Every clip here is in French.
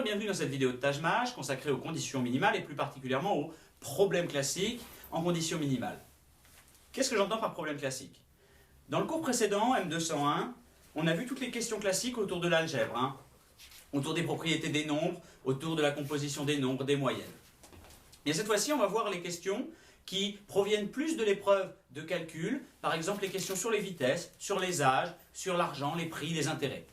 bienvenue dans cette vidéo de tâche-mâche consacrée aux conditions minimales et plus particulièrement aux problèmes classiques en conditions minimales. Qu'est-ce que j'entends par problème classique? Dans le cours précédent, M201, on a vu toutes les questions classiques autour de l'algèbre, autour des propriétés des nombres, autour de la composition des nombres, des moyennes. Et cette fois-ci, on va voir les questions qui proviennent plus de l'épreuve de calcul, par exemple les questions sur les vitesses, sur les âges, sur l'argent, les prix, les intérêts.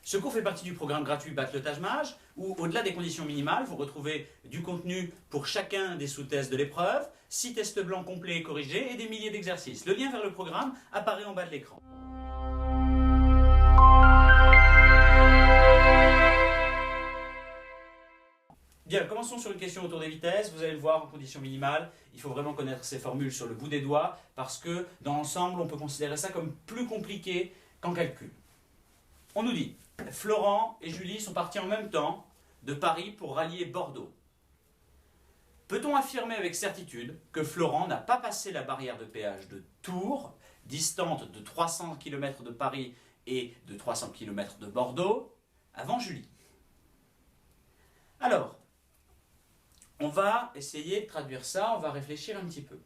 Ce cours fait partie du programme gratuit Battre le tâche-mâche, où au-delà des conditions minimales, vous retrouvez du contenu pour chacun des sous-tests de l'épreuve, 6 tests blancs complets et corrigés et des milliers d'exercices. Le lien vers le programme apparaît en bas de l'écran. Bien, commençons sur une question autour des vitesses. Vous allez le voir en conditions minimales, il faut vraiment connaître ces formules sur le bout des doigts, parce que dans l'ensemble, on peut considérer ça comme plus compliqué qu'en calcul. On nous dit, Florent et Julie sont partis en même temps de Paris pour rallier Bordeaux. Peut-on affirmer avec certitude que Florent n'a pas passé la barrière de péage de Tours, distante de 300 km de Paris et de 300 km de Bordeaux, avant Julie? Alors, on va essayer de traduire ça, on va réfléchir un petit peu.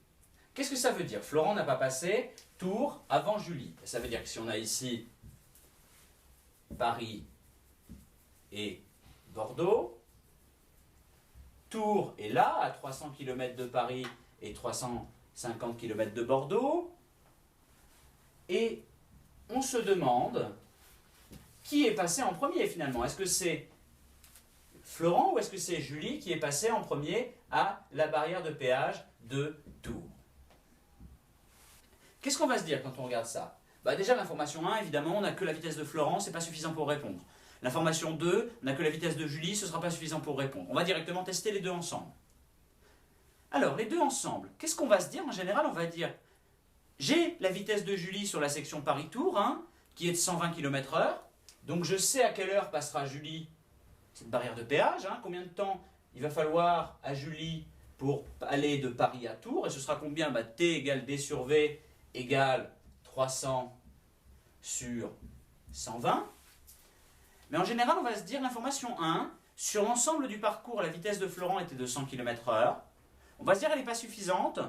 Qu'est-ce que ça veut dire? Florent n'a pas passé Tours avant Julie. Ça veut dire que si on a ici Paris et Bordeaux, Tours est là, à 300 km de Paris et 350 km de Bordeaux, et on se demande qui est passé en premier finalement. Est-ce que c'est Florent ou est-ce que c'est Julie qui est passé en premier à la barrière de péage de Tours? Qu'est-ce qu'on va se dire quand on regarde ça? Déjà, l'information 1, évidemment, on n'a que la vitesse de Florent, ce n'est pas suffisant pour répondre. L'information 2, on n'a que la vitesse de Julie, ce ne sera pas suffisant pour répondre. On va directement tester les deux ensemble. Alors, les deux ensemble, qu'est-ce qu'on va se dire? En général, on va dire, j'ai la vitesse de Julie sur la section Paris-Tours, qui est de 120 km/h, donc je sais à quelle heure passera Julie cette barrière de péage, combien de temps il va falloir à Julie pour aller de Paris à Tours, et ce sera combien? T égale D sur V égale 300 sur 120. Mais en général, on va se dire l'information 1, sur l'ensemble du parcours, la vitesse de Florent était de 100 km/h. On va se dire qu'elle n'est pas suffisante,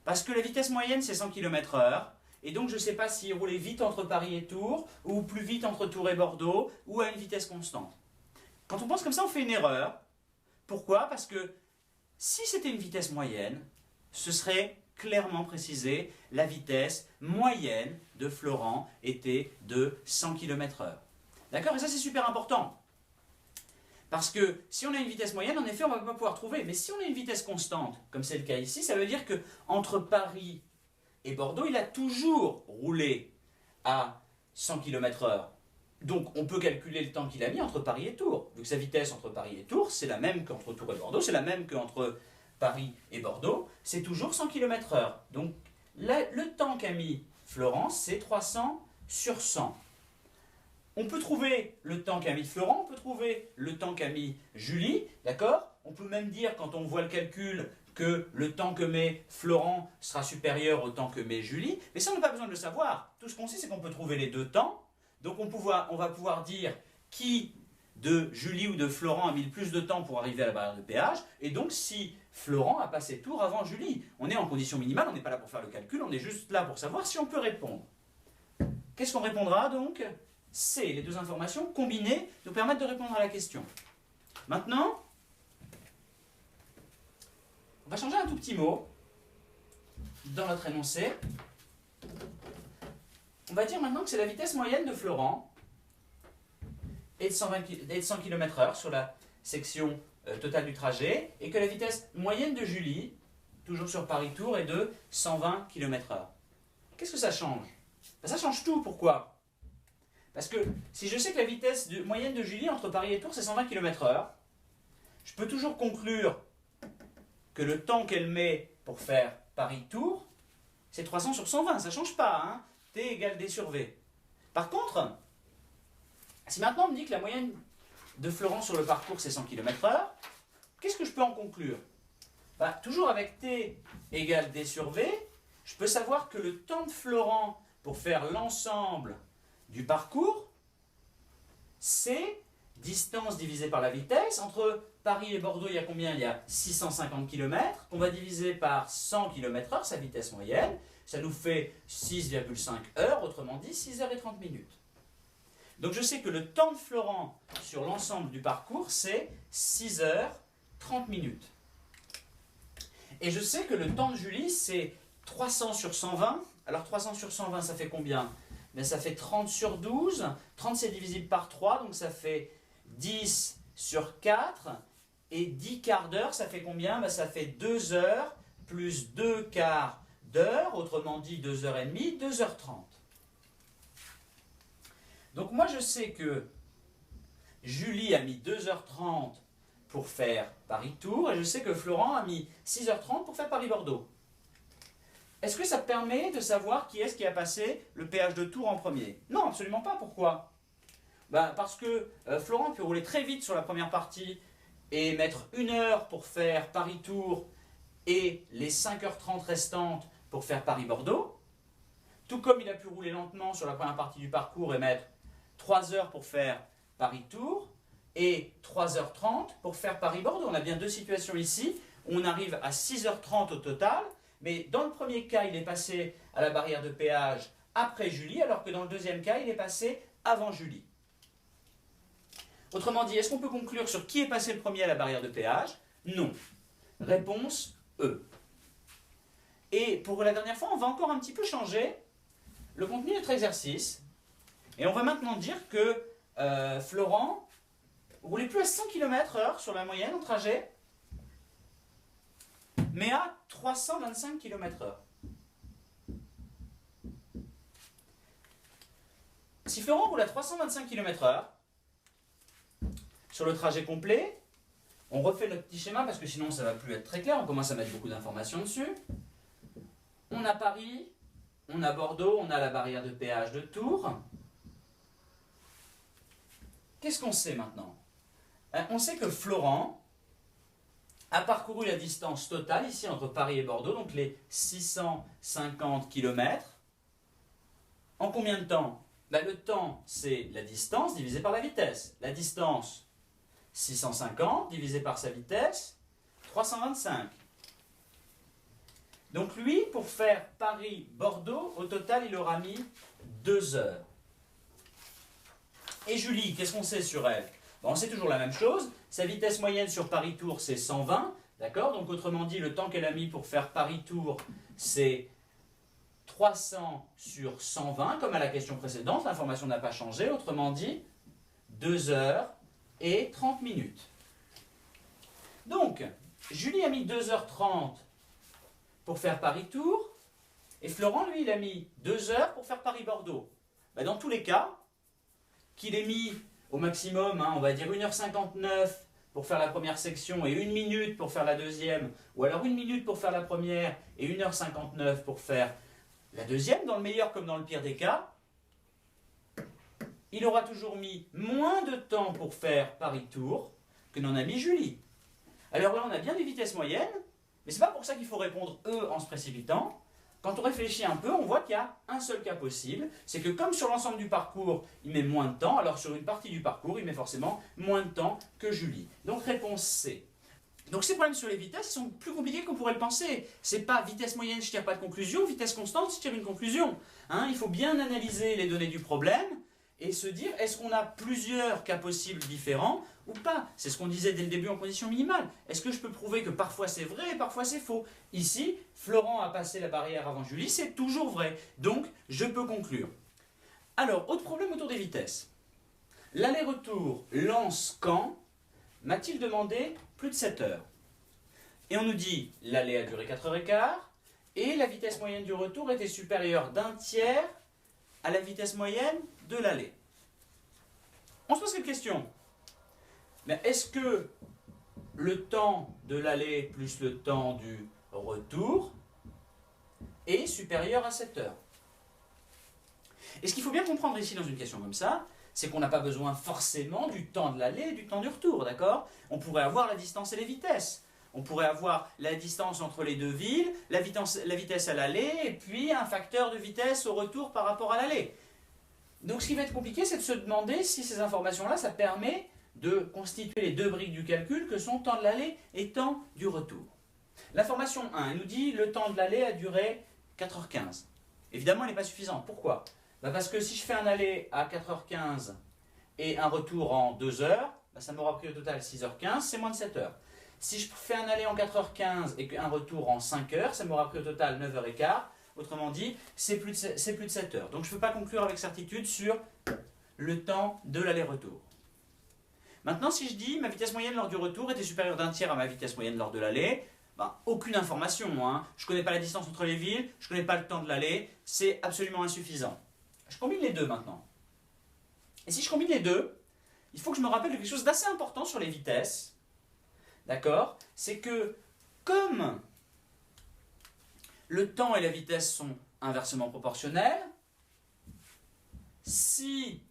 parce que la vitesse moyenne, c'est 100 km/h. Et donc, je ne sais pas s'il roulait vite entre Paris et Tours, ou plus vite entre Tours et Bordeaux, ou à une vitesse constante. Quand on pense comme ça, on fait une erreur. Pourquoi? Parce que si c'était une vitesse moyenne, ce serait clairement précisé, la vitesse moyenne de Florent était de 100 km/h. D'accord? Et ça, c'est super important. Parce que si on a une vitesse moyenne, en effet, on ne va pas pouvoir trouver. Mais si on a une vitesse constante, comme c'est le cas ici, ça veut dire qu'entre Paris et Bordeaux, il a toujours roulé à 100 km/h. Donc, on peut calculer le temps qu'il a mis entre Paris et Tours. Vu que sa vitesse entre Paris et Tours, c'est la même qu'entre Tours et Bordeaux, c'est la même qu'entre Paris et Bordeaux, c'est toujours 100 km/h. Donc, le temps qu'a mis Florent, c'est 300 sur 100. On peut trouver le temps qu'a mis Florent, on peut trouver le temps qu'a mis Julie, d'accord? On peut même dire, quand on voit le calcul, que le temps que met Florent sera supérieur au temps que met Julie, mais ça, on n'a pas besoin de le savoir. Tout ce qu'on sait, c'est qu'on peut trouver les deux temps. Donc, on va pouvoir dire qui de Julie ou de Florent a mis le plus de temps pour arriver à la barrière de péage, et donc si Florent a passé Tours avant Julie. On est en condition minimale, on n'est pas là pour faire le calcul, on est juste là pour savoir si on peut répondre. Qu'est-ce qu'on répondra donc? C'est les deux informations combinées nous permettent de répondre à la question. Maintenant, on va changer un tout petit mot dans notre énoncé. On va dire maintenant que c'est la vitesse moyenne de Florent et de 100 km/h sur la section totale du trajet, et que la vitesse moyenne de Julie, toujours sur Paris-Tours, est de 120 km/h. Qu'est-ce que ça change? Ça change tout. Pourquoi? Parce que si je sais que la vitesse moyenne de Julie entre Paris et Tours, c'est 120 km/h, je peux toujours conclure que le temps qu'elle met pour faire Paris-Tours, c'est 300 sur 120. Ça ne change pas, T égale D sur V. Par contre, si maintenant on me dit que la moyenne de Florent sur le parcours c'est 100 km/h, qu'est-ce que je peux en conclure? Toujours avec T égale D sur V, je peux savoir que le temps de Florent pour faire l'ensemble du parcours, c'est distance divisée par la vitesse. Entre Paris et Bordeaux, il y a combien? Il y a 650 km. On va diviser par 100 km/h, sa vitesse moyenne. Ça nous fait 6,5 heures, autrement dit 6 heures et 30 minutes. Donc je sais que le temps de Florent sur l'ensemble du parcours, c'est 6 heures 30 minutes. Et je sais que le temps de Julie, c'est 300 sur 120. Alors 300 sur 120, ça fait combien? Ben, ça fait 30 sur 12. 30, c'est divisible par 3, donc ça fait 10 sur 4. Et 10 quarts d'heure, ça fait combien? Ben, ça fait 2 heures plus 2 quarts d'heure, autrement dit 2 heures et demie, 2h30. Donc moi je sais que Julie a mis 2h30 pour faire Paris-Tours et je sais que Florent a mis 6h30 pour faire Paris-Bordeaux. Est-ce que ça permet de savoir qui est-ce qui a passé le péage de Tours en premier? Non, absolument pas. Pourquoi? Ben, parce que Florent peut rouler très vite sur la première partie et mettre 1 heure pour faire Paris-Tours et les 5h30 restantes pour faire Paris-Bordeaux. Tout comme il a pu rouler lentement sur la première partie du parcours et mettre 3 heures pour faire Paris-Tours et 3h30 pour faire Paris-Bordeaux. On a bien deux situations ici. On arrive à 6h30 au total, mais dans le premier cas, il est passé à la barrière de péage après Julie, alors que dans le deuxième cas, il est passé avant Julie. Autrement dit, est-ce qu'on peut conclure sur qui est passé le premier à la barrière de péage? Non. Réponse E. Et pour la dernière fois, on va encore un petit peu changer le contenu de notre exercice. Et on va maintenant dire que Florent roulait plus à 100 km/h sur la moyenne en trajet, mais à 325 km/h. Si Florent roule à 325 km/h sur le trajet complet, on refait notre petit schéma parce que sinon ça ne va plus être très clair, on commence à mettre beaucoup d'informations dessus. On a Paris, on a Bordeaux, on a la barrière de péage de Tours. Qu'est-ce qu'on sait maintenant? On sait que Florent a parcouru la distance totale ici entre Paris et Bordeaux, donc les 650 km. En combien de temps? Ben, le temps, c'est la distance divisée par la vitesse. La distance, 650 divisé par sa vitesse, 325. Donc lui, pour faire Paris-Bordeaux, au total, il aura mis 2 heures. Et Julie, qu'est-ce qu'on sait sur elle? Bon, on sait toujours la même chose. Sa vitesse moyenne sur Paris-Tours, c'est 120. D'accord? Donc autrement dit, le temps qu'elle a mis pour faire Paris-Tours, c'est 300 sur 120, comme à la question précédente. L'information n'a pas changé. Autrement dit, 2 heures et 30 minutes. Donc, Julie a mis 2h30 pour faire Paris-Tours. Et Florent, lui, il a mis 2 heures pour faire Paris-Bordeaux. Ben, dans tous les cas, qu'il ait mis au maximum, on va dire 1h59 pour faire la première section et 1 minute pour faire la deuxième, ou alors 1 minute pour faire la première et 1h59 pour faire la deuxième, dans le meilleur comme dans le pire des cas, il aura toujours mis moins de temps pour faire Paris-Tours que n'en a mis Julie. Alors là, on a bien des vitesses moyennes, mais ce n'est pas pour ça qu'il faut répondre E en se précipitant. Quand on réfléchit un peu, on voit qu'il y a un seul cas possible, c'est que comme sur l'ensemble du parcours, il met moins de temps, alors sur une partie du parcours, il met forcément moins de temps que Julie. Donc réponse C. Donc ces problèmes sur les vitesses sont plus compliqués qu'on pourrait le penser. C'est pas vitesse moyenne, je ne tire pas de conclusion, vitesse constante, je tire une conclusion. Il faut bien analyser les données du problème et se dire, est-ce qu'on a plusieurs cas possibles différents ou pas? C'est ce qu'on disait dès le début en condition minimale. Est-ce que je peux prouver que parfois c'est vrai et parfois c'est faux? Ici, Florent a passé la barrière avant Julie, c'est toujours vrai. Donc, je peux conclure. Alors, autre problème autour des vitesses. L'aller-retour Lens-Caen m'a-t-il demandé plus de 7 heures? Et on nous dit, l'aller a duré 4h15 et la vitesse moyenne du retour était supérieure d'1/3 à la vitesse moyenne de l'aller. On se pose cette question. Mais est-ce que le temps de l'aller plus le temps du retour est supérieur à 7 heures? Et ce qu'il faut bien comprendre ici dans une question comme ça, c'est qu'on n'a pas besoin forcément du temps de l'aller et du temps du retour, d'accord? On pourrait avoir la distance et les vitesses. On pourrait avoir la distance entre les deux villes, la vitesse à l'aller, et puis un facteur de vitesse au retour par rapport à l'aller. Donc ce qui va être compliqué, c'est de se demander si ces informations-là, ça permet de constituer les deux briques du calcul que sont temps de l'aller et temps du retour. L'information 1, elle nous dit le temps de l'aller a duré 4h15. Évidemment, elle n'est pas suffisante. Pourquoi? Parce que si je fais un aller à 4h15 et un retour en 2 heures, ça m'aura pris au total 6h15, c'est moins de 7 heures. Si je fais un aller en 4h15 et un retour en 5 heures, ça m'aura pris au total 9h15. Autrement dit, c'est plus de 7 heures. Donc je ne peux pas conclure avec certitude sur le temps de l'aller-retour. Maintenant, si je dis ma vitesse moyenne lors du retour était supérieure d'un tiers à ma vitesse moyenne lors de l'aller, aucune information. Je ne connais pas la distance entre les villes, je ne connais pas le temps de l'aller, c'est absolument insuffisant. Je combine les deux maintenant. Et si je combine les deux, il faut que je me rappelle de quelque chose d'assez important sur les vitesses. D'accord? C'est que comme le temps et la vitesse sont inversement proportionnels, si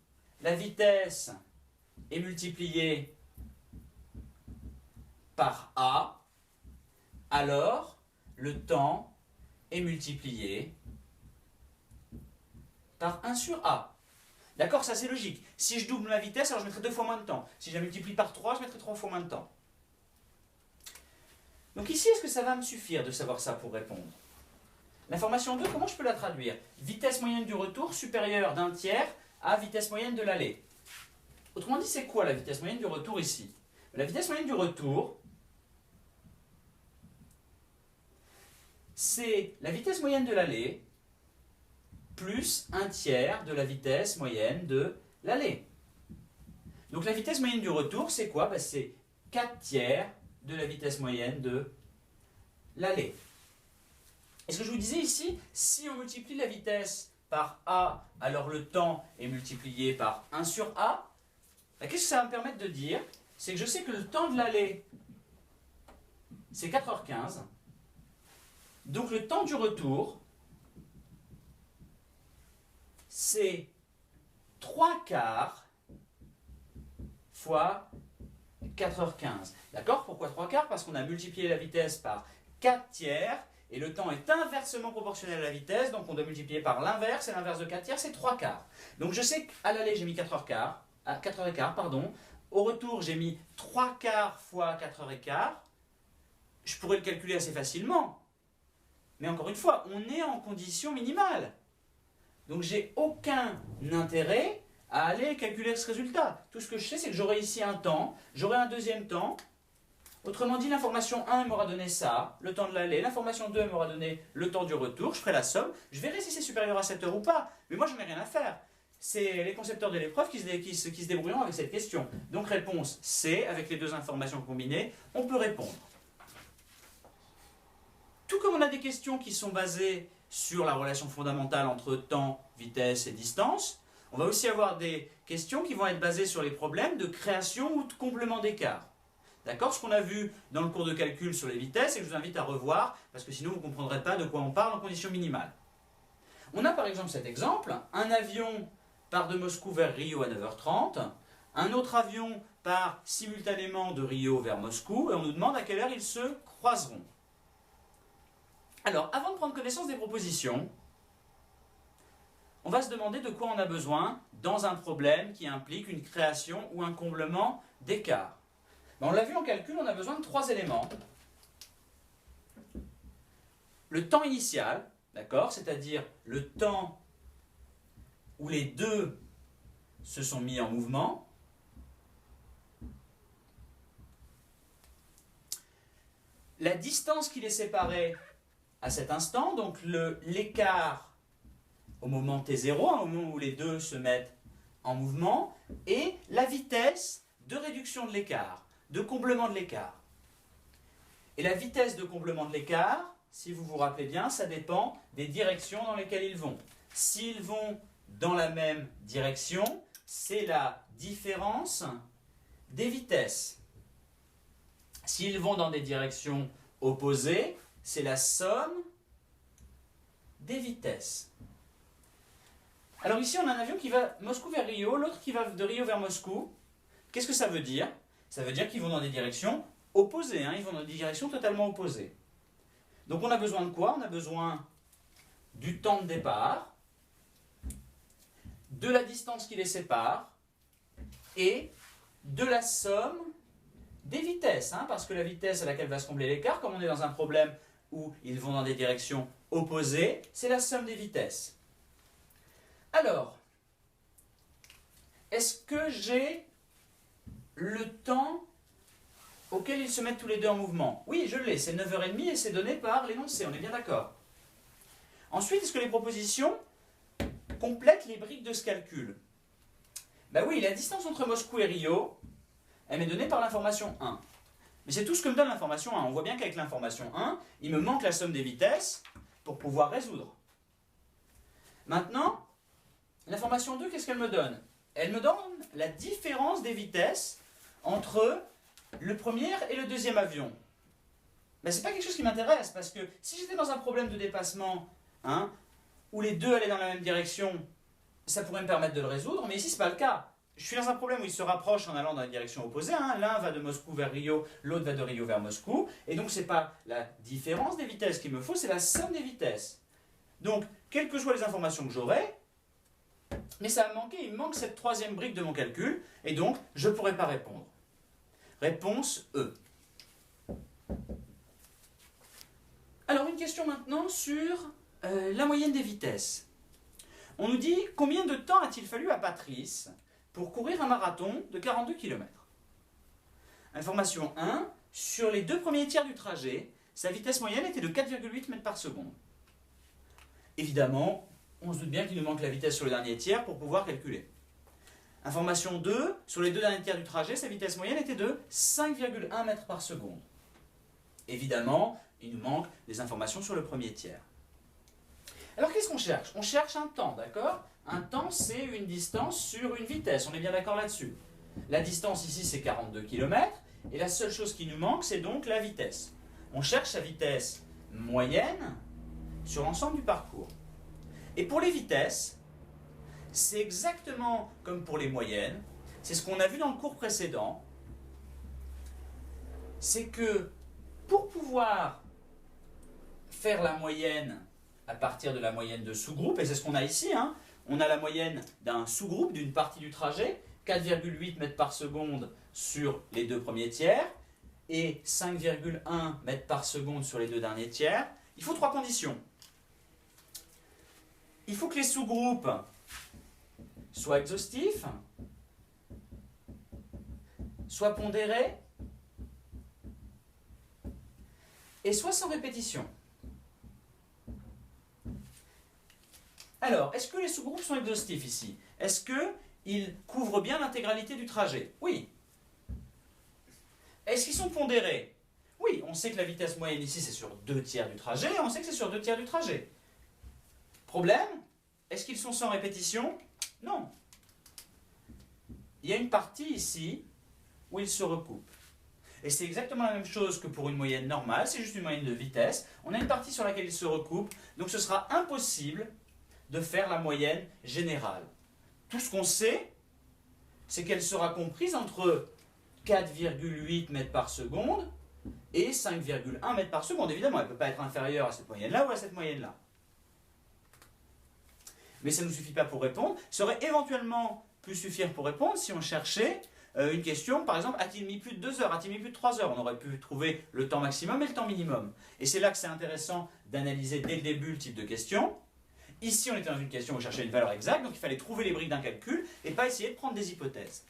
la vitesse est multipliée par A, alors le temps est multiplié par 1 sur A. D'accord, ça c'est logique. Si je double ma vitesse, alors je mettrai 2 fois moins de temps. Si je la multiplie par 3, je mettrai 3 fois moins de temps. Donc ici, est-ce que ça va me suffire de savoir ça pour répondre? L'information 2, comment je peux la traduire? Vitesse moyenne du retour supérieure d'un tiers à vitesse moyenne de l'aller. Autrement dit, c'est quoi la vitesse moyenne du retour ici? La vitesse moyenne du retour, c'est la vitesse moyenne de l'aller plus un tiers de la vitesse moyenne de l'aller. Donc la vitesse moyenne du retour, c'est quoi? C'est 4 tiers de la vitesse moyenne de l'aller. Et ce que je vous disais ici, si on multiplie la vitesse par A, alors le temps est multiplié par 1 sur A. Qu'est-ce que ça va me permettre de dire? C'est que je sais que le temps de l'aller, c'est 4h15. Donc le temps du retour, c'est 3/4 fois 4h15. D'accord? Pourquoi 3/4? Parce qu'on a multiplié la vitesse par 4 tiers, et le temps est inversement proportionnel à la vitesse, donc on doit multiplier par l'inverse, et l'inverse de 4 tiers, c'est 3/4. Donc je sais qu'à l'aller, j'ai mis 4h15, pardon. Au retour, j'ai mis 3/4 fois 4h15. Je pourrais le calculer assez facilement. Mais encore une fois, on est en condition minimale. Donc j'ai aucun intérêt à aller calculer ce résultat. Tout ce que je sais, c'est que j'aurai ici un temps, j'aurai un deuxième temps. Autrement dit, l'information 1 m'aura donné ça, le temps de l'aller. L'information 2 m'aura donné le temps du retour. Je ferai la somme. Je verrai si c'est supérieur à 7 heures ou pas. Mais moi, je n'en ai rien à faire. C'est les concepteurs de l'épreuve qui se débrouilleront avec cette question. Donc réponse C, avec les deux informations combinées, on peut répondre. Tout comme on a des questions qui sont basées sur la relation fondamentale entre temps, vitesse et distance, on va aussi avoir des questions qui vont être basées sur les problèmes de création ou de comblement d'écart. D'accord? Ce qu'on a vu dans le cours de calcul sur les vitesses, et que je vous invite à revoir, parce que sinon vous ne comprendrez pas de quoi on parle en conditions minimales. On a par exemple cet exemple, un avion part de Moscou vers Rio à 9h30, un autre avion part simultanément de Rio vers Moscou, et on nous demande à quelle heure ils se croiseront. Alors, avant de prendre connaissance des propositions, on va se demander de quoi on a besoin dans un problème qui implique une création ou un comblement d'écart. On l'a vu en calcul, on a besoin de 3 éléments. Le temps initial, d'accord, c'est-à-dire le temps où les deux se sont mis en mouvement. La distance qui les séparait à cet instant, donc l'écart au moment t0, au moment où les deux se mettent en mouvement, et la vitesse de réduction de l'écart, de comblement de l'écart. Et la vitesse de comblement de l'écart, si vous vous rappelez bien, ça dépend des directions dans lesquelles ils vont. S'ils vont dans la même direction, c'est la différence des vitesses. S'ils vont dans des directions opposées, c'est la somme des vitesses. Alors ici, on a un avion qui va Moscou vers Rio, l'autre qui va de Rio vers Moscou. Qu'est-ce que ça veut dire? Ça veut dire qu'ils vont dans des directions opposées, ils vont dans des directions totalement opposées. Donc on a besoin de quoi? On a besoin du temps de départ, de la distance qui les sépare, et de la somme des vitesses, hein, parce que la vitesse à laquelle va se combler l'écart, comme on est dans un problème où ils vont dans des directions opposées, c'est la somme des vitesses. Alors, est-ce que j'ai le temps auquel ils se mettent tous les deux en mouvement? Oui, je l'ai, c'est 9h30 et c'est donné par l'énoncé, on est bien d'accord. Ensuite, est-ce que les propositions complètent les briques de ce calcul? Ben oui, la distance entre Moscou et Rio, elle m'est donnée par l'information 1. Mais c'est tout ce que me donne l'information 1. On voit bien qu'avec l'information 1, il me manque la somme des vitesses pour pouvoir résoudre. Maintenant, l'information 2, qu'est-ce qu'elle me donne? Elle me donne la différence des vitesses entre le premier et le deuxième avion. Mais ce n'est pas quelque chose qui m'intéresse, parce que si j'étais dans un problème de dépassement, hein, où les deux allaient dans la même direction, ça pourrait me permettre de le résoudre, mais ici ce n'est pas le cas. Je suis dans un problème où ils se rapprochent en allant dans la direction opposée, hein. L'un va de Moscou vers Rio, l'autre va de Rio vers Moscou, et donc ce n'est pas la différence des vitesses qu'il me faut, c'est la somme des vitesses. Donc, quelles que soient les informations que j'aurai, mais ça a manqué, il me manque cette troisième brique de mon calcul, et donc je ne pourrai pas répondre. Réponse E. Alors une question maintenant sur la moyenne des vitesses. On nous dit combien de temps a-t-il fallu à Patrice pour courir un marathon de 42 km. Information 1, sur les 2 premiers tiers du trajet, sa vitesse moyenne était de 4,8 mètres par seconde. Évidemment, on se doute bien qu'il nous manque la vitesse sur le dernier tiers pour pouvoir calculer. Information 2, sur les 2 derniers tiers du trajet, sa vitesse moyenne était de 5,1 mètres par seconde. Évidemment, il nous manque des informations sur le premier tiers. Alors qu'est-ce qu'on cherche? On cherche un temps, d'accord? Un temps, c'est une distance sur une vitesse, on est bien d'accord là-dessus. La distance ici, c'est 42 km, et la seule chose qui nous manque, c'est donc la vitesse. On cherche sa vitesse moyenne sur l'ensemble du parcours. Et pour les vitesses, c'est exactement comme pour les moyennes, c'est ce qu'on a vu dans le cours précédent, c'est que pour pouvoir faire la moyenne à partir de la moyenne de sous-groupe, et c'est ce qu'on a ici, hein, on a la moyenne d'un sous-groupe, d'une partie du trajet, 4,8 mètres par seconde sur les 2 premiers tiers, et 5,1 mètres par seconde sur les 2 derniers tiers. Il faut 3 conditions. Il faut que les sous-groupes soient exhaustifs, soient pondérés, et soient sans répétition. Alors, est-ce que les sous-groupes sont exhaustifs ici? Est-ce qu'ils couvrent bien l'intégralité du trajet? Oui. Est-ce qu'ils sont pondérés? Oui, on sait que la vitesse moyenne ici c'est sur 2 tiers du trajet, et on sait que c'est sur 2 tiers du trajet. Problème? Est-ce qu'ils sont sans répétition? Non. Il y a une partie ici où ils se recoupent. Et c'est exactement la même chose que pour une moyenne normale, c'est juste une moyenne de vitesse. On a une partie sur laquelle ils se recoupent, donc ce sera impossible de faire la moyenne générale. Tout ce qu'on sait, c'est qu'elle sera comprise entre 4,8 mètres par seconde et 5,1 mètres par seconde. Évidemment, elle ne peut pas être inférieure à cette moyenne-là ou à cette moyenne-là. Mais ça ne nous suffit pas pour répondre. Ça aurait éventuellement pu suffire pour répondre si on cherchait une question, par exemple, a-t-il mis plus de 2 heures, a-t-il mis plus de 3 heures? On aurait pu trouver le temps maximum et le temps minimum. Et c'est là que c'est intéressant d'analyser dès le début le type de question. Ici, on était dans une question où on cherchait une valeur exacte, donc il fallait trouver les briques d'un calcul et pas essayer de prendre des hypothèses.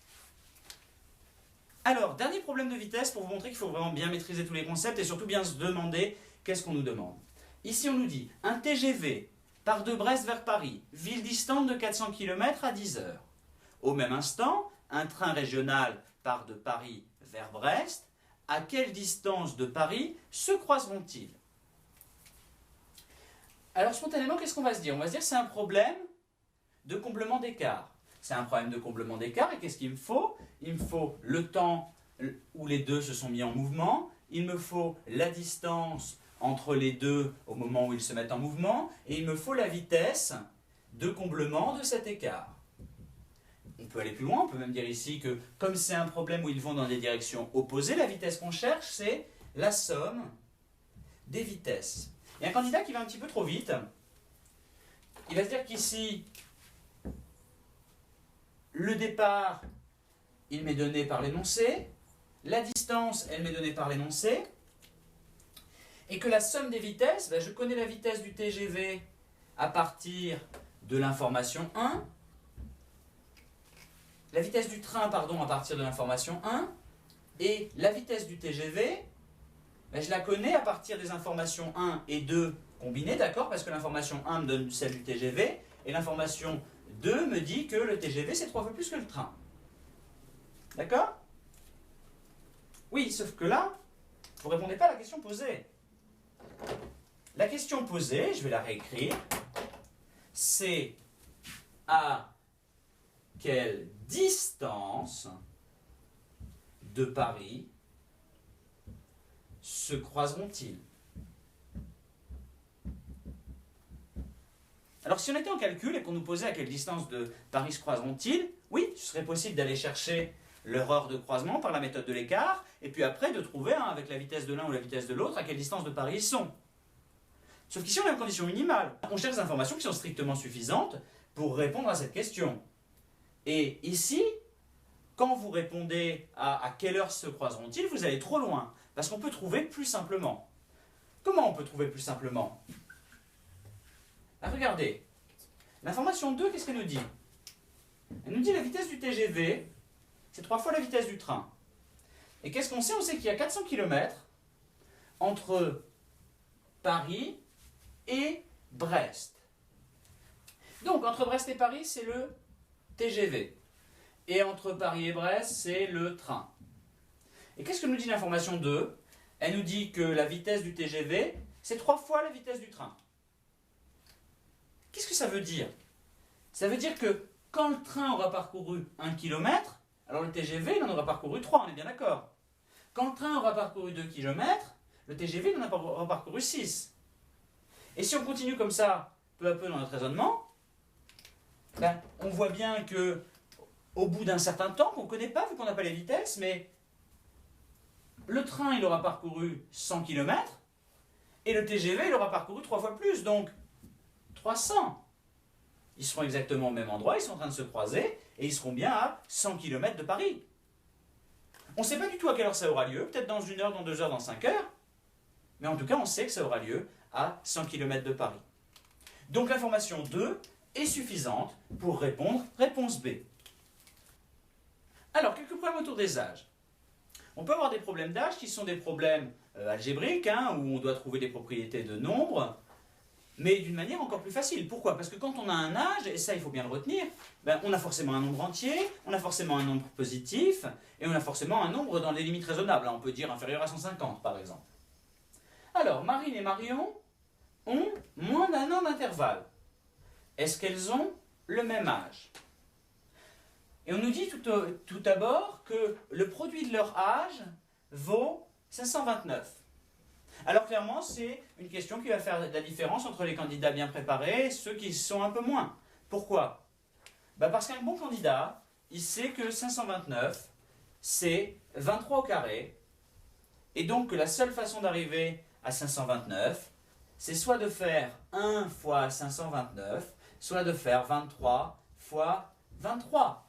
Alors, dernier problème de vitesse pour vous montrer qu'il faut vraiment bien maîtriser tous les concepts et surtout bien se demander qu'est-ce qu'on nous demande. Ici, on nous dit un TGV part de Brest vers Paris, ville distante de 400 km à 10 heures. Au même instant, un train régional part de Paris vers Brest. À quelle distance de Paris se croiseront-ils? Alors spontanément, qu'est-ce qu'on va se dire? On va se dire que c'est un problème de comblement d'écart. C'est un problème de comblement d'écart et qu'est-ce qu'il me faut? Il me faut le temps où les deux se sont mis en mouvement, il me faut la distance entre les deux au moment où ils se mettent en mouvement et il me faut la vitesse de comblement de cet écart. On peut aller plus loin, on peut même dire ici que comme c'est un problème où ils vont dans des directions opposées, la vitesse qu'on cherche c'est la somme des vitesses. Il y a un candidat qui va un petit peu trop vite. Il va se dire qu'ici, le départ, il m'est donné par l'énoncé, la distance, elle m'est donnée par l'énoncé, et que la somme des vitesses, ben, je connais la vitesse du TGV à partir de l'information 1, la vitesse du train, pardon, à partir de l'information 1, et la vitesse du TGV, ben, je la connais à partir des informations 1 et 2 combinées, d'accord, parce que l'information 1 me donne celle du TGV, et l'information 2 me dit que le TGV, c'est 3 fois plus que le train. D'accord? Oui, sauf que là, vous ne répondez pas à la question posée. La question posée, je vais la réécrire, c'est à quelle distance de Paris se croiseront-ils? Alors si on était en calcul et qu'on nous posait à quelle distance de Paris se croiseront-ils, oui, ce serait possible d'aller chercher leur heure de croisement par la méthode de l'écart, et puis après de trouver, avec la vitesse de l'un ou la vitesse de l'autre, à quelle distance de Paris ils sont. Sauf qu'ici on a une condition minimale. On cherche des informations qui sont strictement suffisantes pour répondre à cette question. Et ici, quand vous répondez à quelle heure se croiseront-ils, vous allez trop loin, parce qu'on peut trouver plus simplement. Comment on peut trouver plus simplement? Regardez, l'information 2, qu'est-ce qu'elle nous dit? Elle nous dit la vitesse du TGV, c'est 3 fois la vitesse du train. Et qu'est-ce qu'on sait? On sait qu'il y a 400 km entre Paris et Brest. Donc, entre Brest et Paris, c'est le TGV. Et entre Paris et Brest, c'est le train. Et qu'est-ce que nous dit l'information 2? Elle nous dit que la vitesse du TGV, c'est 3 fois la vitesse du train. Qu'est-ce que ça veut dire? Ça veut dire que quand le train aura parcouru 1 km, alors le TGV, il en aura parcouru 3, on est bien d'accord. Quand le train aura parcouru 2 km, le TGV, il en aura parcouru 6. Et si on continue comme ça, peu à peu dans notre raisonnement, ben, on voit bien que au bout d'un certain temps, qu'on ne connaît pas, vu qu'on n'a pas les vitesses, mais le train, il aura parcouru 100 km, et le TGV, il aura parcouru 3 fois plus, donc 300. Ils seront exactement au même endroit, ils sont en train de se croiser, et ils seront bien à 100 km de Paris. On ne sait pas du tout à quelle heure ça aura lieu, peut-être dans 1 heure, dans 2 heures, dans 5 heures, mais en tout cas, on sait que ça aura lieu à 100 km de Paris. Donc l'information 2 est suffisante pour répondre réponse B. Alors, quelques problèmes autour des âges. On peut avoir des problèmes d'âge qui sont des problèmes algébriques, où on doit trouver des propriétés de nombres, mais d'une manière encore plus facile. Pourquoi? Parce que quand on a un âge, et ça il faut bien le retenir, ben, on a forcément un nombre entier, on a forcément un nombre positif, et on a forcément un nombre dans des limites raisonnables. On peut dire inférieur à 150 par exemple. Alors, Marine et Marion ont moins d'un an d'intervalle. Est-ce qu'elles ont le même âge? Et on nous dit tout d'abord que le produit de leur âge vaut 529. Alors clairement, c'est une question qui va faire la différence entre les candidats bien préparés et ceux qui sont un peu moins. Pourquoi? Parce qu'un bon candidat, il sait que 529, c'est 23 au carré, et donc que la seule façon d'arriver à 529, c'est soit de faire 1 fois 529, soit de faire 23 fois 23.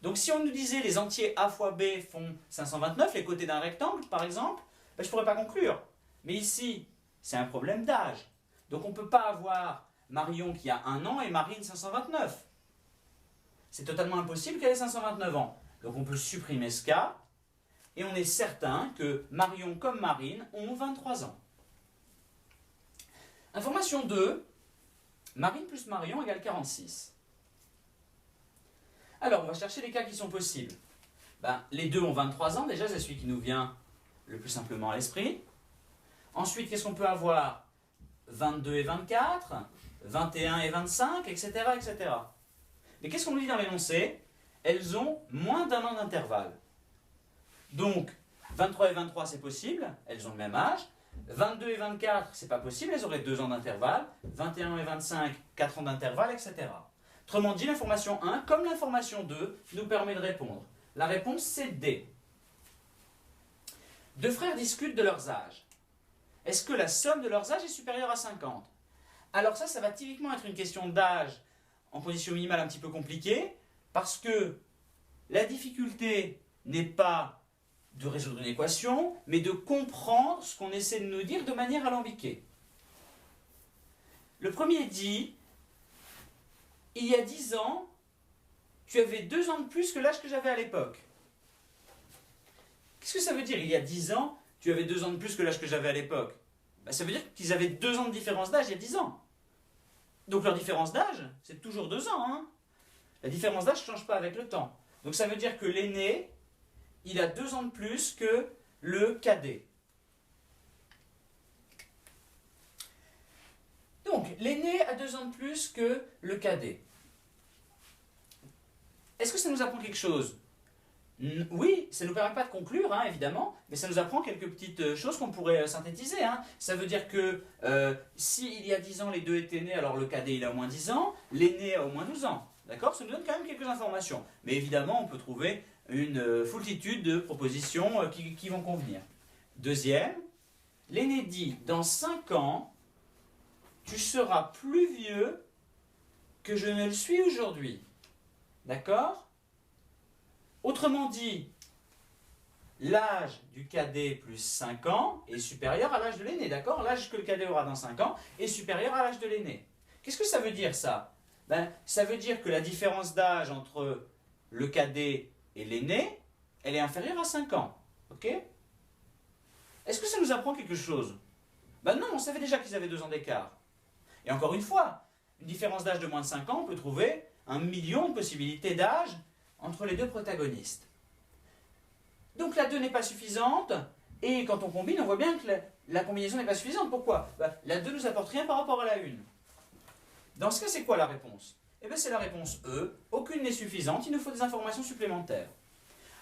Donc si on nous disait les entiers A fois B font 529, les côtés d'un rectangle par exemple, je ne pourrais pas conclure. Mais ici, c'est un problème d'âge. Donc on ne peut pas avoir Marion qui a 1 an et Marine 529. C'est totalement impossible qu'elle ait 529 ans. Donc on peut supprimer ce cas, et on est certain que Marion comme Marine ont 23 ans. Information 2, Marine plus Marion égale 46. Alors, on va chercher les cas qui sont possibles. Les deux ont 23 ans, déjà, c'est celui qui nous vient le plus simplement à l'esprit. Ensuite, qu'est-ce qu'on peut avoir? 22 et 24, 21 et 25, etc. etc. Mais qu'est-ce qu'on nous dit dans l'énoncé? Elles ont moins d'1 an d'intervalle. Donc, 23 et 23, c'est possible, elles ont le même âge. 22 et 24, c'est pas possible, elles auraient 2 ans d'intervalle. 21 et 25, 4 ans d'intervalle, etc. Autrement dit, l'information 1, comme l'information 2, nous permet de répondre. La réponse, c'est D. Deux frères discutent de leurs âges. Est-ce que la somme de leurs âges est supérieure à 50? Alors ça va typiquement être une question d'âge en condition minimale un petit peu compliquée, parce que la difficulté n'est pas de résoudre une équation, mais de comprendre ce qu'on essaie de nous dire de manière alambiquée. Le premier dit, il y a 10 ans, tu avais 2 ans de plus que l'âge que j'avais à l'époque. Qu'est-ce que ça veut dire, il y a 10 ans, tu avais 2 ans de plus que l'âge que j'avais à l'époque? Ça veut dire qu'ils avaient 2 ans de différence d'âge il y a 10 ans. Donc leur différence d'âge, c'est toujours 2 ans. Hein. La différence d'âge ne change pas avec le temps. Donc ça veut dire que l'aîné, il a 2 ans de plus que le cadet. Donc l'aîné a 2 ans de plus que le cadet. Est-ce que ça nous apprend quelque chose? Oui, ça ne nous permet pas de conclure, hein, évidemment, mais ça nous apprend quelques petites choses qu'on pourrait synthétiser. Hein. Ça veut dire que s'il y a 10 ans, les deux étaient nés, alors le cadet il a au moins 10 ans, l'aîné a au moins 12 ans. D'accord? Ça nous donne quand même quelques informations. Mais évidemment, on peut trouver une foultitude de propositions qui vont convenir. Deuxième, l'aîné dit, dans 5 ans, tu seras plus vieux que je ne le suis aujourd'hui. D'accord? Autrement dit, l'âge du cadet plus 5 ans est supérieur à l'âge de l'aîné, d'accord? L'âge que le cadet aura dans 5 ans est supérieur à l'âge de l'aîné. Qu'est-ce que ça veut dire ça? Ça veut dire que la différence d'âge entre le cadet et l'aîné, elle est inférieure à 5 ans. Ok? Est-ce que ça nous apprend quelque chose? Non, on savait déjà qu'ils avaient 2 ans d'écart. Et encore une fois, une différence d'âge de moins de 5 ans, on peut trouver 1 million de possibilités d'âge entre les deux protagonistes. Donc la 2 n'est pas suffisante, et quand on combine, on voit bien que la combinaison n'est pas suffisante. Pourquoi? La 2 ne nous apporte rien par rapport à la 1. Dans ce cas, c'est quoi la réponse? Eh bien, c'est la réponse E. Aucune n'est suffisante, il nous faut des informations supplémentaires.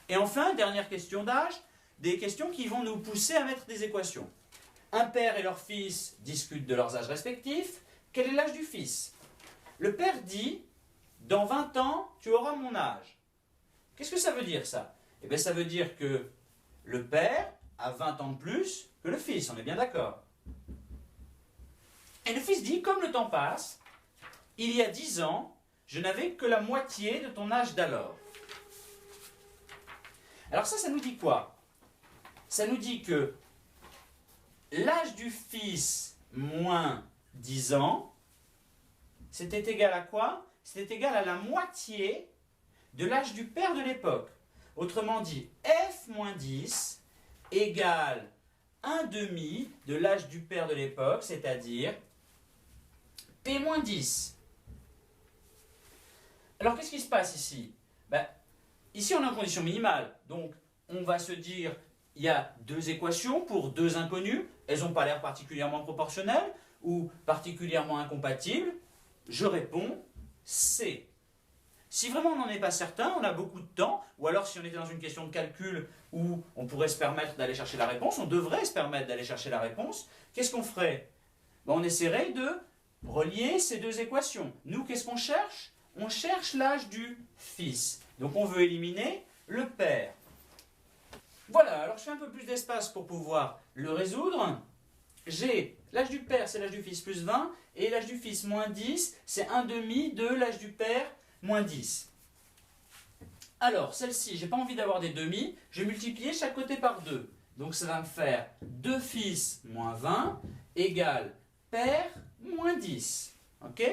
Et enfin, dernière question d'âge, des questions qui vont nous pousser à mettre des équations. Un père et leur fils discutent de leurs âges respectifs. Quel est l'âge du fils? Le père dit, dans 20 ans, tu auras mon âge. Qu'est-ce que ça veut dire ça? Eh bien ça veut dire que le père a 20 ans de plus que le fils, on est bien d'accord. Et le fils dit, comme le temps passe, il y a 10 ans, je n'avais que la moitié de ton âge d'alors. Alors ça nous dit quoi? Ça nous dit que l'âge du fils moins 10 ans, c'était égal à quoi? C'était égal à la moitié de l'âge du père de l'époque. Autrement dit, f moins 10 égale 1/2 de l'âge du père de l'époque, c'est-à-dire p moins 10. Alors qu'est-ce qui se passe ici? Ici on est en condition minimale, donc on va se dire, il y a 2 équations pour 2 inconnus, elles n'ont pas l'air particulièrement proportionnelles ou particulièrement incompatibles. Je réponds C. Si vraiment on n'en est pas certain, on a beaucoup de temps, ou alors si on était dans une question de calcul où on pourrait se permettre d'aller chercher la réponse, on devrait se permettre d'aller chercher la réponse, qu'est-ce qu'on ferait? On essaierait de relier ces 2 équations. Nous, qu'est-ce qu'on cherche? On cherche l'âge du fils. Donc on veut éliminer le père. Voilà, alors je fais un peu plus d'espace pour pouvoir le résoudre. J'ai l'âge du père, c'est l'âge du fils plus 20, et l'âge du fils moins 10, c'est 1/2 de l'âge du père moins 10. Alors, celle-ci, j'ai pas envie d'avoir des demi, je vais multiplier chaque côté par 2. Donc ça va me faire 2 fils moins 20 égale père moins 10. Ok?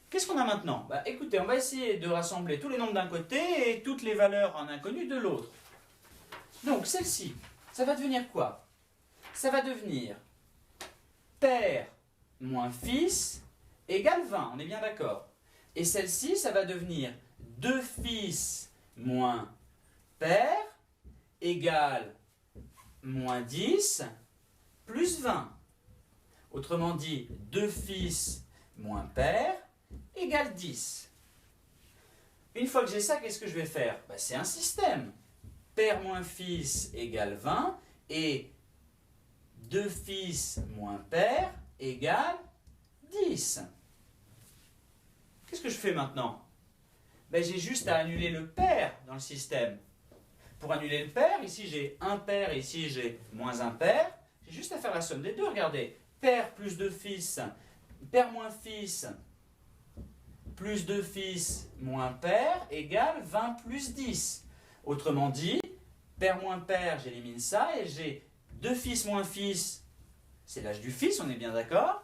Qu'est-ce qu'on a maintenant? Écoutez, on va essayer de rassembler tous les nombres d'un côté et toutes les valeurs en inconnu de l'autre. Donc celle-ci, ça va devenir quoi? Ça va devenir père moins fils égale 20, on est bien d'accord. Et celle-ci, ça va devenir 2 fils moins père égale moins 10 plus 20. Autrement dit, 2 fils moins père égale 10. Une fois que j'ai ça, qu'est-ce que je vais faire? C'est un système. Père moins fils égale 20 et 2 fils moins père égale 10. Qu'est-ce que je fais maintenant? J'ai juste à annuler le père dans le système. Pour annuler le père, ici j'ai un père et ici j'ai moins un père. J'ai juste à faire la somme des deux. Regardez, père plus 2 fils, père moins fils, plus 2 fils moins père égale 20 plus 10. Autrement dit, père moins père, j'élimine ça et j'ai 2 fils moins fils, c'est l'âge du fils, on est bien d'accord,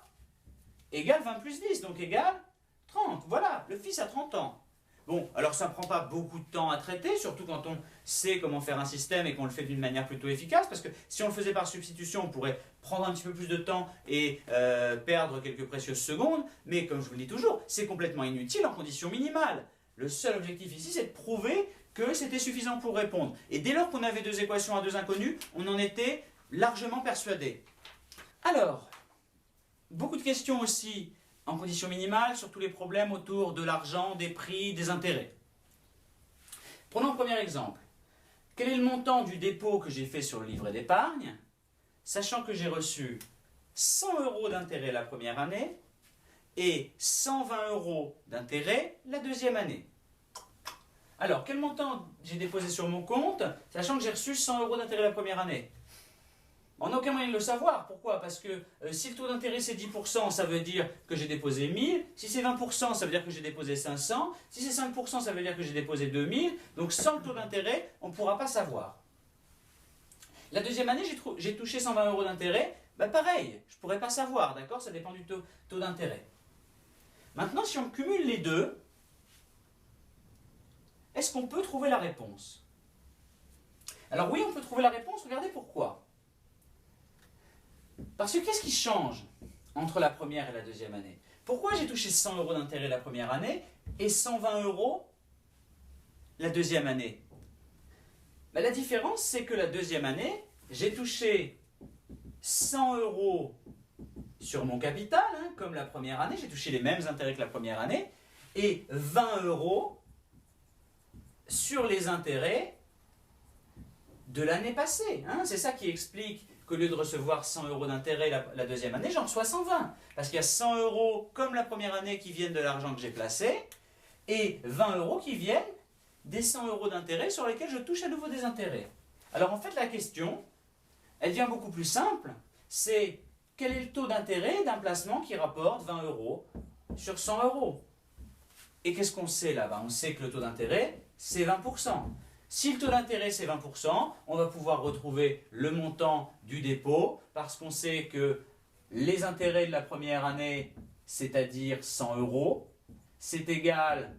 égale 20 plus 10, donc égale 30. Voilà, le fils a 30 ans. Bon, alors ça ne prend pas beaucoup de temps à traiter, surtout quand on sait comment faire un système et qu'on le fait d'une manière plutôt efficace, parce que si on le faisait par substitution, on pourrait prendre un petit peu plus de temps et perdre quelques précieuses secondes, mais comme je vous le dis toujours, c'est complètement inutile en conditions minimales. Le seul objectif ici, c'est de prouver que c'était suffisant pour répondre. Et dès lors qu'on avait deux équations à deux inconnus, on en était largement persuadé. Alors, beaucoup de questions aussi en conditions minimales sur tous les problèmes autour de l'argent, des prix, des intérêts. Prenons le premier exemple. Quel est le montant du dépôt que j'ai fait sur le livret d'épargne, sachant que j'ai reçu 100 € d'intérêt la première année et 120 € d'intérêt la deuxième année. Alors, quel montant j'ai déposé sur mon compte, sachant que j'ai reçu 100 € d'intérêt la première année? On n'a aucun moyen de le savoir. Pourquoi? Parce que si le taux d'intérêt c'est 10%, ça veut dire que j'ai déposé 1000. Si c'est 20%, ça veut dire que j'ai déposé 500. Si c'est 5%, ça veut dire que j'ai déposé 2000. Donc sans le taux d'intérêt, on ne pourra pas savoir. La deuxième année, j'ai touché 120 € d'intérêt. Bah pareil, je ne pourrais pas savoir, d'accord? Ça dépend du taux d'intérêt. Maintenant, si on cumule les deux, est-ce qu'on peut trouver la réponse? Alors oui, on peut trouver la réponse. Regardez pourquoi. Parce que qu'est-ce qui change entre la première et la deuxième année? Pourquoi j'ai touché 100 € d'intérêt la première année et 120 € la deuxième année? Ben, la différence, c'est que la deuxième année, j'ai touché 100 € sur mon capital, hein, comme la première année, j'ai touché les mêmes intérêts que la première année, et 20 € sur les intérêts de l'année passée. Hein. C'est ça qui explique qu'au lieu de recevoir 100 € d'intérêt la deuxième année, j'en reçois 120. Parce qu'il y a 100 € comme la première année qui viennent de l'argent que j'ai placé, et 20 € qui viennent des 100 € d'intérêt sur lesquels je touche à nouveau des intérêts. Alors en fait la question, elle devient beaucoup plus simple, c'est quel est le taux d'intérêt d'un placement qui rapporte 20 € sur 100 €? Et qu'est-ce qu'on sait là-bas? On sait que le taux d'intérêt, c'est 20%. Si le taux d'intérêt c'est 20%, on va pouvoir retrouver le montant du dépôt parce qu'on sait que les intérêts de la première année, c'est-à-dire 100 €, c'est égal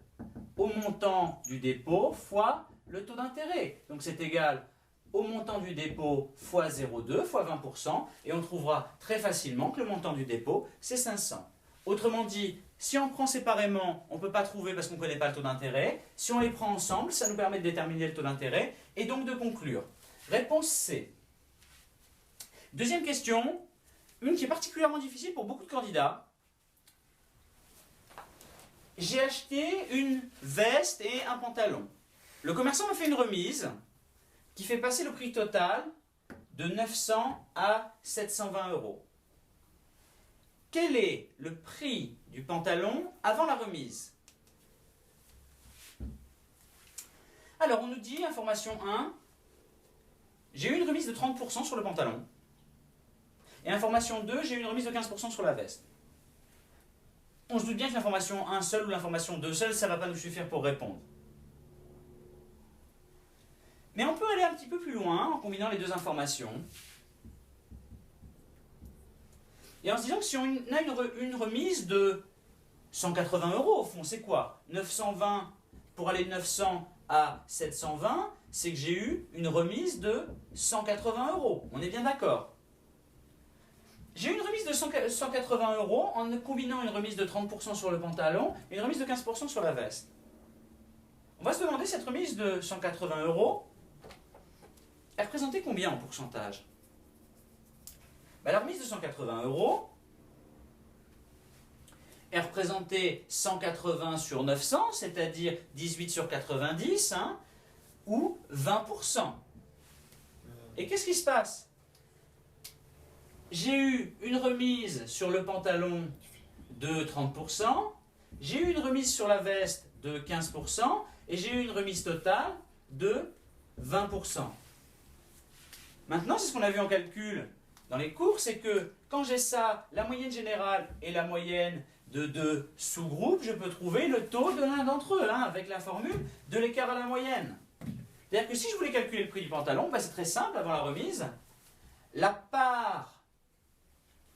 au montant du dépôt fois le taux d'intérêt. Donc c'est égal au montant du dépôt fois 0,2 fois 20% et on trouvera très facilement que le montant du dépôt c'est 500. Autrement dit, si on prend séparément, on ne peut pas trouver parce qu'on ne connaît pas le taux d'intérêt. Si on les prend ensemble, ça nous permet de déterminer le taux d'intérêt et donc de conclure. Réponse C. Deuxième question, une qui est particulièrement difficile pour beaucoup de candidats. J'ai acheté une veste et un pantalon. Le commerçant m'a fait une remise qui fait passer le prix total de 900 à 720 €. Quel est le prix du pantalon avant la remise? Alors, on nous dit, information 1, j'ai eu une remise de 30% sur le pantalon. Et information 2, j'ai eu une remise de 15% sur la veste. On se doute bien que l'information 1 seule ou l'information 2 seule, ça ne va pas nous suffire pour répondre. Mais on peut aller un petit peu plus loin en combinant les deux informations. Et en se disant que si on a une remise de 180 € au fond, c'est quoi? 920 pour aller de 900 à 720, c'est que j'ai eu une remise de 180 €. On est bien d'accord? J'ai eu une remise de 180 € en combinant une remise de 30% sur le pantalon et une remise de 15% sur la veste. On va se demander cette remise de 180 €, elle représentait combien en pourcentage? La remise de 180 €, elle représentait 180 sur 900, c'est-à-dire 18 sur 90, hein, ou 20%. Et qu'est-ce qui se passe? J'ai eu une remise sur le pantalon de 30%, j'ai eu une remise sur la veste de 15%, et j'ai eu une remise totale de 20%. Maintenant, c'est ce qu'on a vu en calcul. dans les cours, c'est que quand j'ai ça, la moyenne générale et la moyenne de deux sous-groupes, je peux trouver le taux de l'un d'entre eux, hein, avec la formule de l'écart à la moyenne. C'est-à-dire que si je voulais calculer le prix du pantalon, ben c'est très simple avant la remise. La part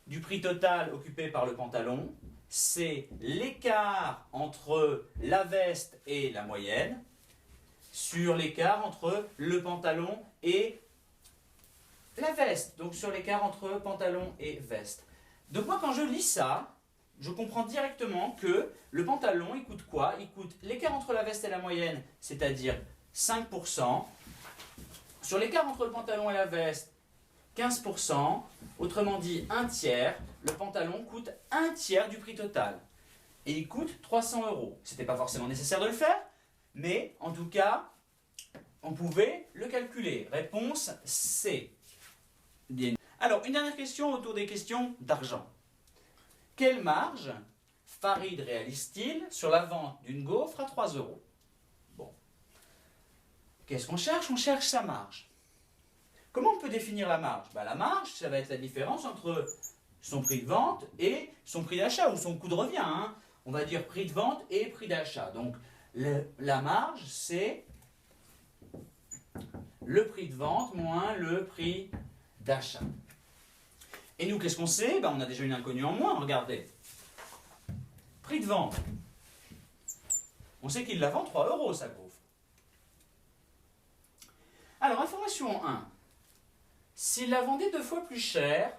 du prix total occupé par le pantalon, c'est l'écart entre la veste et la moyenne sur l'écart entre le pantalon et la veste. Donc sur l'écart entre pantalon et veste. Donc moi quand je lis ça, je comprends directement que le pantalon, il coûte quoi? Il coûte l'écart entre la veste et la moyenne, c'est-à-dire 5%. Sur l'écart entre le pantalon et la veste, 15%. Autrement dit, un tiers. Le pantalon coûte un tiers du prix total. Et il coûte 300 €. Ce n'était pas forcément nécessaire de le faire, mais en tout cas, on pouvait le calculer. Réponse C. Bien. Alors, une dernière question autour des questions d'argent. Quelle marge Farid réalise-t-il sur la vente d'une gaufre à 3 €? Bon. Qu'est-ce qu'on cherche? On cherche sa marge. Comment on peut définir la marge? La marge, ça va être la différence entre son prix de vente et son prix d'achat, ou son coût de revient. Hein. On va dire prix de vente et prix d'achat. Donc, la marge, c'est le prix de vente moins le prix d'achat. Et nous, qu'est-ce qu'on sait? On a déjà une inconnue en moins, regardez. Prix de vente. On sait qu'il la vend 3 € sa gaufre. Alors, information 1. S'il la vendait 2 fois plus cher,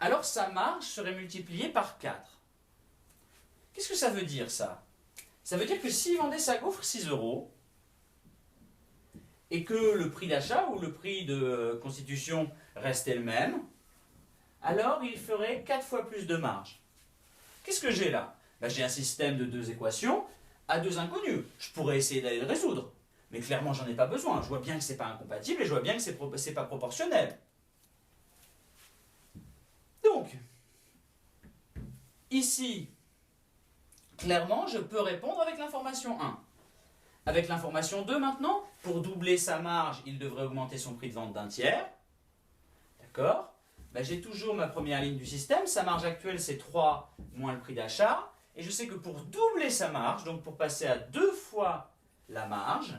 alors sa marge serait multipliée par 4. Qu'est-ce que ça veut dire, ça? Ça veut dire que s'il vendait sa gaufre 6 € et que le prix d'achat ou le prix de constitution restait le même, alors il ferait 4 fois plus de marge. Qu'est-ce que j'ai là? J'ai un système de 2 équations à 2 inconnues. Je pourrais essayer d'aller le résoudre. Mais clairement, j'en ai pas besoin. Je vois bien que ce n'est pas incompatible et je vois bien que ce n'est pas proportionnel. Donc, ici, clairement, je peux répondre avec l'information 1. Avec l'information 2 maintenant, pour doubler sa marge, il devrait augmenter son prix de vente d'un tiers. D'accord? J'ai toujours ma première ligne du système. Sa marge actuelle, c'est 3 moins le prix d'achat. Et je sais que pour doubler sa marge, donc pour passer à 2 fois la marge,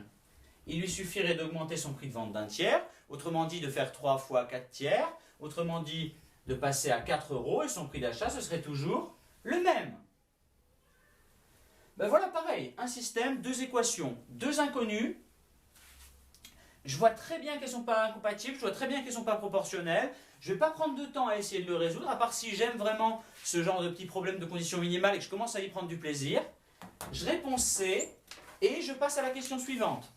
il lui suffirait d'augmenter son prix de vente d'un tiers, autrement dit de faire 3 fois 4 tiers, autrement dit de passer à 4 € et son prix d'achat, ce serait toujours le même. Voilà pareil, un système, 2 équations, 2 inconnues. Je vois très bien qu'elles ne sont pas incompatibles, je vois très bien qu'elles ne sont pas proportionnelles. Je ne vais pas prendre de temps à essayer de le résoudre, à part si j'aime vraiment ce genre de petits problèmes de conditions minimales et que je commence à y prendre du plaisir. Je réponds C et je passe à la question suivante.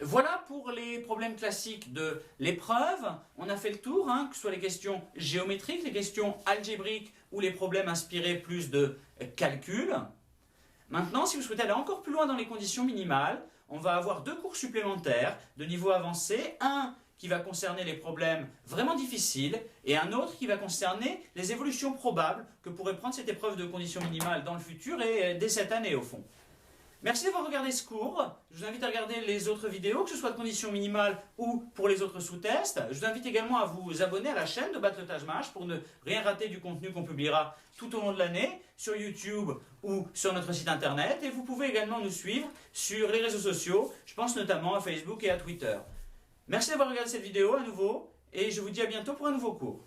Voilà pour les problèmes classiques de l'épreuve. On a fait le tour, que ce soit les questions géométriques, les questions algébriques ou les problèmes inspirés plus de calcul. Maintenant, si vous souhaitez aller encore plus loin dans les conditions minimales, on va avoir 2 cours supplémentaires de niveau avancé. Un qui va concerner les problèmes vraiment difficiles et un autre qui va concerner les évolutions probables que pourrait prendre cette épreuve de conditions minimales dans le futur et dès cette année au fond. Merci d'avoir regardé ce cours. Je vous invite à regarder les autres vidéos, que ce soit de conditions minimales ou pour les autres sous-tests. Je vous invite également à vous abonner à la chaîne de Battletage Match pour ne rien rater du contenu qu'on publiera tout au long de l'année sur YouTube ou sur notre site internet. Et vous pouvez également nous suivre sur les réseaux sociaux. Je pense notamment à Facebook et à Twitter. Merci d'avoir regardé cette vidéo à nouveau et je vous dis à bientôt pour un nouveau cours.